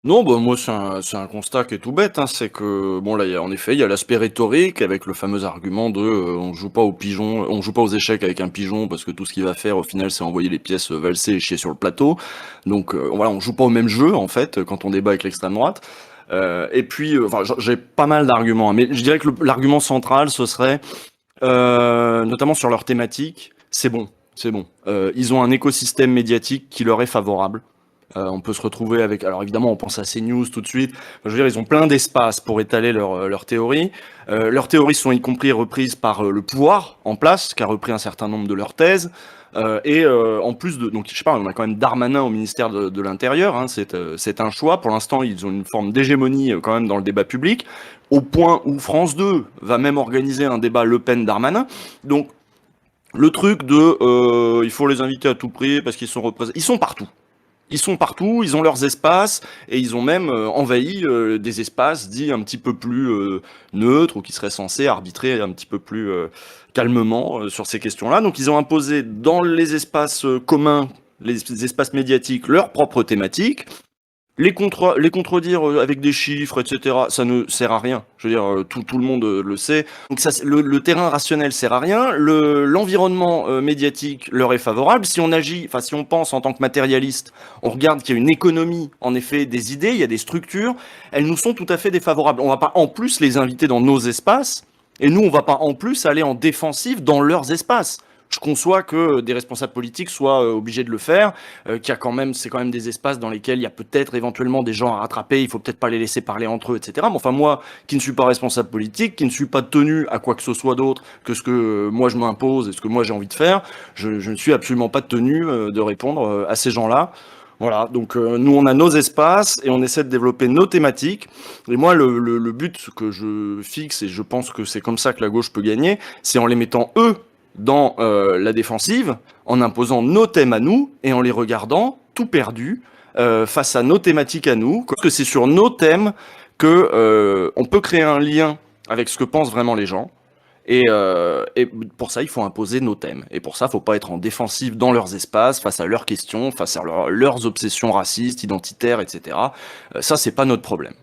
Non, bah, moi, c'est un constat qui est tout bête, hein. C'est que, bon, là, en effet, il y a l'aspect rhétorique avec le fameux argument de, on joue pas aux pigeons, on joue pas aux échecs avec un pigeon parce que tout ce qu'il va faire, au final, c'est envoyer les pièces, valser et chier sur le plateau. Donc, voilà, on joue pas au même jeu, en fait, quand on débat avec l'extrême droite. Et puis, enfin, j'ai pas mal d'arguments, hein, mais je dirais que l'argument central, ce serait, notamment sur leur thématique, c'est bon, c'est bon. Ils ont un écosystème médiatique qui leur est favorable. On peut se retrouver avec, alors évidemment, on pense à CNews tout de suite. Je veux dire, ils ont plein d'espace pour étaler leurs théories. Leurs théories sont y compris reprises par le pouvoir en place, qui a repris un certain nombre de leurs thèses. En plus de, donc je sais pas, on a quand même Darmanin au ministère de l'Intérieur. Hein, c'est un choix. Pour l'instant, ils ont une forme d'hégémonie quand même dans le débat public, au point où France 2 va même organiser un débat Le Pen-Darmanin. Donc le truc de, il faut les inviter à tout prix parce qu'ils sont représentés, ils sont partout. Ils sont partout, ils ont leurs espaces, et ils ont même envahi des espaces dits un petit peu plus neutres, ou qui seraient censés arbitrer un petit peu plus calmement sur ces questions-là. Donc ils ont imposé dans les espaces communs, les espaces médiatiques, leurs propres thématiques. Les contredire avec des chiffres, etc., ça ne sert à rien. Je veux dire, tout le monde le sait. Donc ça, le terrain rationnel sert à rien. L'environnement médiatique leur est favorable. Si on agit, enfin si on pense en tant que matérialiste, on regarde qu'il y a une économie, en effet, des idées, il y a des structures, elles nous sont tout à fait défavorables. On va pas en plus les inviter dans nos espaces, et nous, on va pas en plus aller en défensive dans leurs espaces. Je conçois que des responsables politiques soient obligés de le faire, qu'il y a quand même, c'est quand même des espaces dans lesquels il y a peut-être éventuellement des gens à rattraper, il faut peut-être pas les laisser parler entre eux, etc. Mais enfin, moi, qui ne suis pas responsable politique, qui ne suis pas tenu à quoi que ce soit d'autre que ce que moi je m'impose et ce que moi j'ai envie de faire, je ne suis absolument pas tenu de répondre à ces gens-là. Voilà, donc nous on a nos espaces et on essaie de développer nos thématiques. Et moi le but que je fixe, et je pense que c'est comme ça que la gauche peut gagner, c'est en les mettant eux dans la défensive, en imposant nos thèmes à nous et en les regardant tout perdus face à nos thématiques à nous. Parce que c'est sur nos thèmes que on peut créer un lien avec ce que pensent vraiment les gens. Et pour ça, il faut imposer nos thèmes. Et pour ça, il ne faut pas être en défensive dans leurs espaces, face à leurs questions, face à leurs obsessions racistes, identitaires, etc. Ça, c'est pas notre problème.